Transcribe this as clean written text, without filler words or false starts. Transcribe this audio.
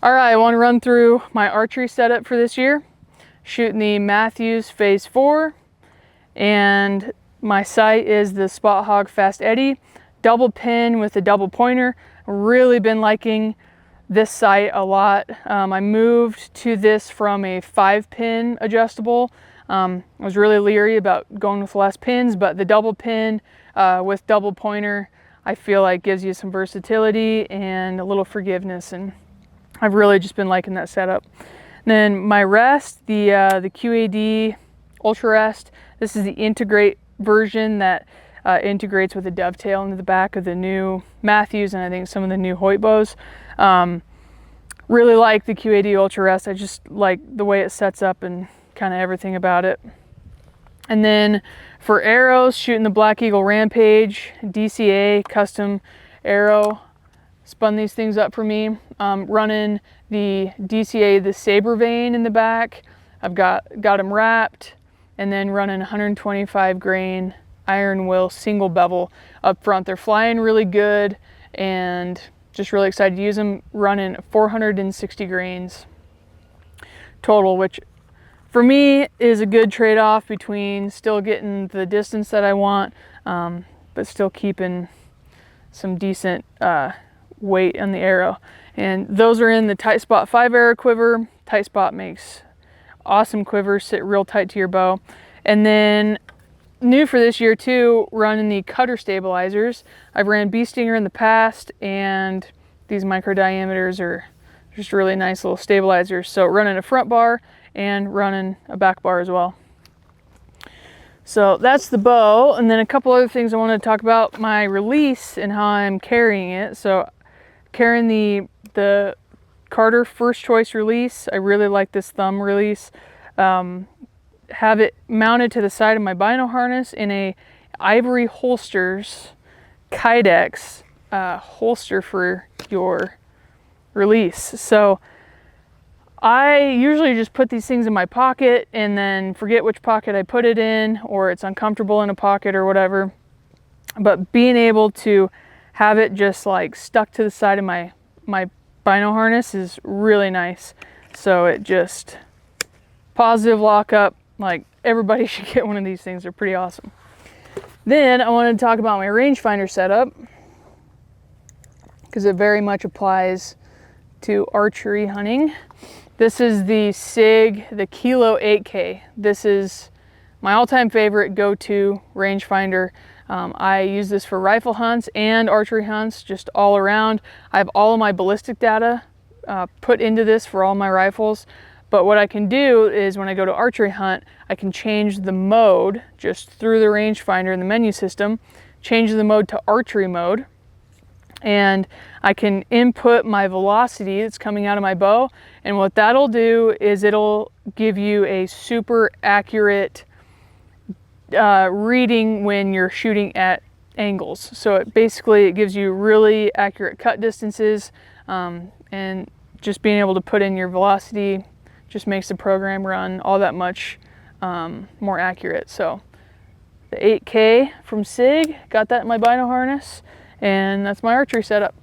All right, I want to run through my archery setup for this year. Shooting the Matthews Phase 4, and my sight is the Spot Hog Fast Eddy, double pin with a double pointer. Really been liking this sight a lot. I moved to this from a 5-pin adjustable. I was really leery about going with less pins, but the double pin with double pointer, I feel like gives you some versatility and a little forgiveness, and I've really just been liking that setup. And then my rest, the QAD Ultra Rest, this is the integrate version that integrates with a dovetail into the back of the new Matthews and I think some of the new Hoyt bows. Really like the QAD Ultra Rest. I just like the way it sets up and kind of everything about it. And then for arrows, shooting the Black Eagle Rampage DCA custom arrow. Spun these things up for me. Running the DCA, the saber vein in the back. I've got them wrapped, and then running 125 grain iron will single bevel up front. They're flying really good, and just really excited to use them. Running 460 grains total, which for me is a good trade-off between still getting the distance that I want, but still keeping some decent weight on the arrow. And those are in the Tight Spot 5 arrow quiver. Tight Spot makes awesome quivers, sit real tight to your bow. And then new for this year too, running the cutter stabilizers. I've ran Bee Stinger in the past, and these micro diameters are just really nice little stabilizers. So running a front bar and running a back bar as well. So that's the bow. And then a couple other things I want to talk about: my release and how I'm carrying it. So carrying the Carter First Choice release. I really like this thumb release. Have it mounted to the side of my bino harness in a Ivory Holsters Kydex holster for your release. So I usually just put these things in my pocket and then forget which pocket I put it in, or it's uncomfortable in a pocket or whatever. But being able to have it just like stuck to the side of my bino harness is really nice. So it just positive lockup. Like, everybody should get one of these things. They're pretty awesome. Then I wanted to talk about my rangefinder setup, because it very much applies to archery hunting. This is the SIG, the Kilo 8K. This is my all-time favorite go-to rangefinder. I use this for rifle hunts and archery hunts, just all around. I have all of my ballistic data put into this for all my rifles. But what I can do is when I go to archery hunt, I can change the mode just through the rangefinder in the menu system, change the mode to archery mode, and I can input my velocity that's coming out of my bow. And what that'll do is it'll give you a super accurate reading when you're shooting at angles. So it basically gives you really accurate cut distances, and just being able to put in your velocity just makes the program run all that much more accurate. So the 8K from SIG, got that in my bino harness, and that's my archery setup.